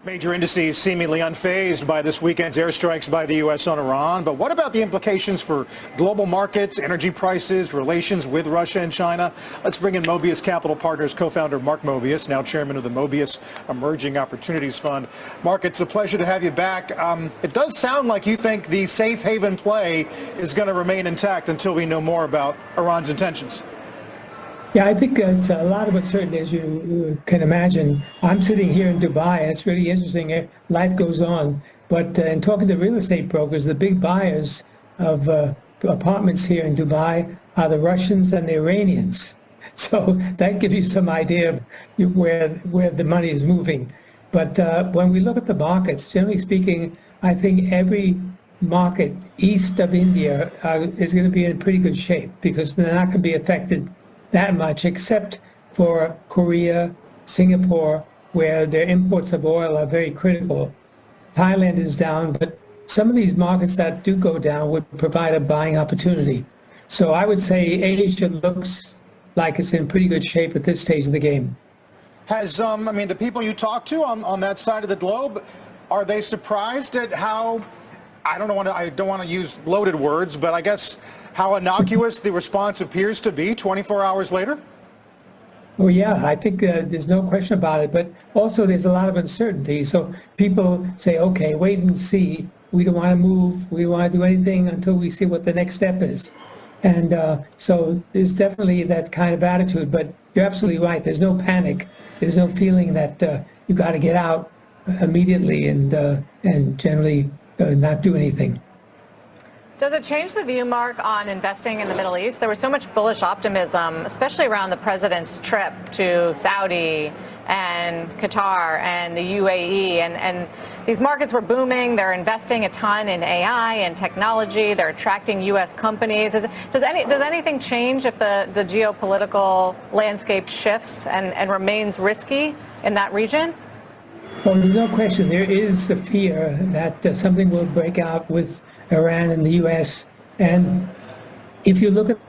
Major indices seemingly unfazed by this weekend's airstrikes by the U.S. on Iran. But what about the implications for global markets, energy prices, relations with Russia and China? Let's bring in Mobius Capital Partners co-founder Mark Mobius, now chairman of the Mobius Emerging Opportunities Fund. Mark, it's a pleasure to have you back. It does sound like you think the safe haven play is going to remain intact until we know more about Iran's intentions. Yeah, I think it's a lot of uncertainty, as you can imagine. I'm sitting here in Dubai, and it's really interesting. Life goes on. But in talking to real estate brokers, the big buyers of apartments here in Dubai are the Russians and the Iranians. So that gives you some idea of where the money is moving. But when we look at the markets, generally speaking, I think every market east of India is going to be in pretty good shape because they're not going to be affected that much, except for Korea, Singapore, where their imports of oil are very critical. Thailand is down, but some of these markets that do go down would provide a buying opportunity. So I would say Asia looks like it's in pretty good shape at this stage of the game. Has, I mean, the people you talk to on that side of the globe, are they surprised at how, I don't want to use loaded words, but I guess how innocuous the response appears to be 24 hours later? Well, yeah, I think there's no question about it. But also there's a lot of uncertainty. So people say, okay, wait and see. We don't want to move. We don't want to do anything until we see what the next step is. And so there's definitely that kind of attitude. But you're absolutely right. There's no panic. There's no feeling that you got to get out immediately and generally not do anything. Does it change the view, Mark, on investing in the Middle East? There was so much bullish optimism, especially around the president's trip to Saudi and Qatar and the UAE. And these markets were booming. They're investing a ton in AI and technology. They're attracting U.S. companies. Does anything change if the geopolitical landscape shifts and remains risky in that region? Well, there's no question. There is a fear that something will break out with Iran and the U.S. And if you look at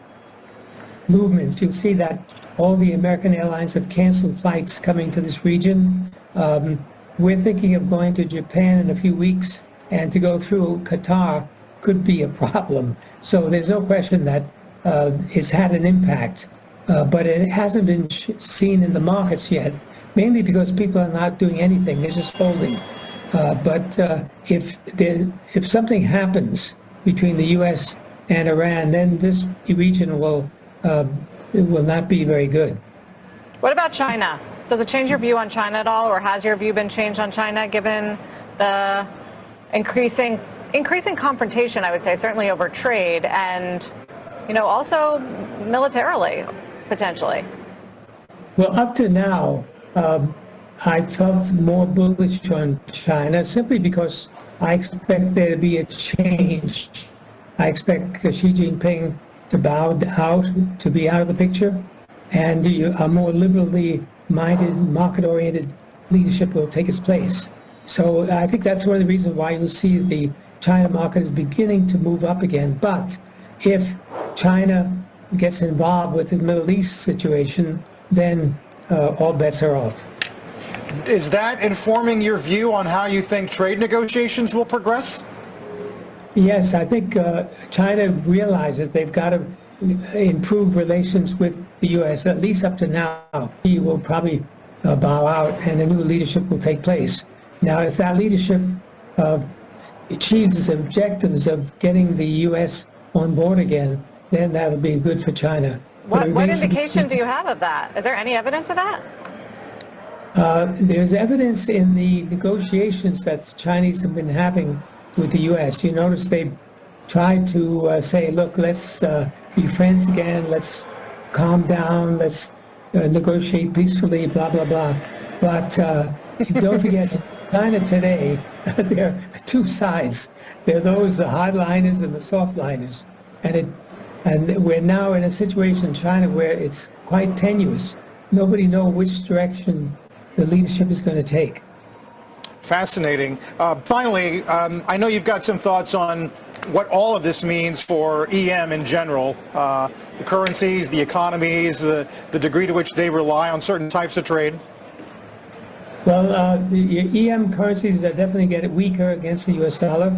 movements, you'll see that all the American airlines have canceled flights coming to this region. We're thinking of going to Japan in a few weeks, and to go through Qatar could be a problem. So there's no question that it's had an impact, but it hasn't been seen in the markets yet. Mainly because people are not doing anything; they're just holding. But if something happens between the U.S. and Iran, then this region will not be very good. What about China? Does it change your view on China at all, or has your view been changed on China given the increasing confrontation? I would say certainly over trade and also militarily potentially. Well, up to now. I felt more bullish on China simply because I expect there to be a change. I expect Xi Jinping to bow out, to be out of the picture, and a more liberally minded, market-oriented leadership will take its place. So I think that's one of the reasons why you'll see the China market is beginning to move up again. But if China gets involved with the Middle East situation, then all bets are off. Is that informing your view on how you think trade negotiations will progress? Yes, I think China realizes they've got to improve relations with the U.S., at least up to now. He will probably bow out and a new leadership will take place. Now, if that leadership achieves its objectives of getting the U.S. on board again, then that'll be good for China. What indication do you have of that? Is there any evidence of that? There's evidence in the negotiations that the Chinese have been having with the U.S. You notice they tried to say, look, let's be friends again, let's calm down, let's negotiate peacefully, blah, blah, blah. But don't forget, China today, there are two sides. There are those, the hardliners and the softliners. And we're now in a situation in China where it's quite tenuous. Nobody knows which direction the leadership is going to take. Fascinating. Finally, I know you've got some thoughts on what all of this means for EM in general, the currencies, the economies, the degree to which they rely on certain types of trade. Well, the EM currencies are definitely getting weaker against the U.S. dollar.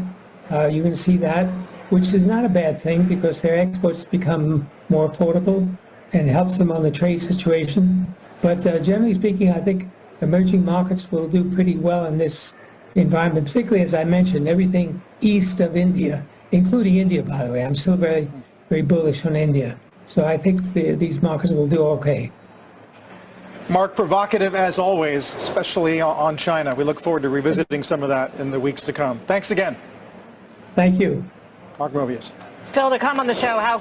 You can see that, which is not a bad thing because their exports become more affordable and helps them on the trade situation. But generally speaking, I think emerging markets will do pretty well in this environment, particularly as I mentioned, everything east of India, including India, by the way. I'm still very, very bullish on India. So I think these markets will do okay. Mark, provocative as always, especially on China. We look forward to revisiting some of that in the weeks to come. Thanks again. Thank you. Mark Mobius. Still to come on the show, how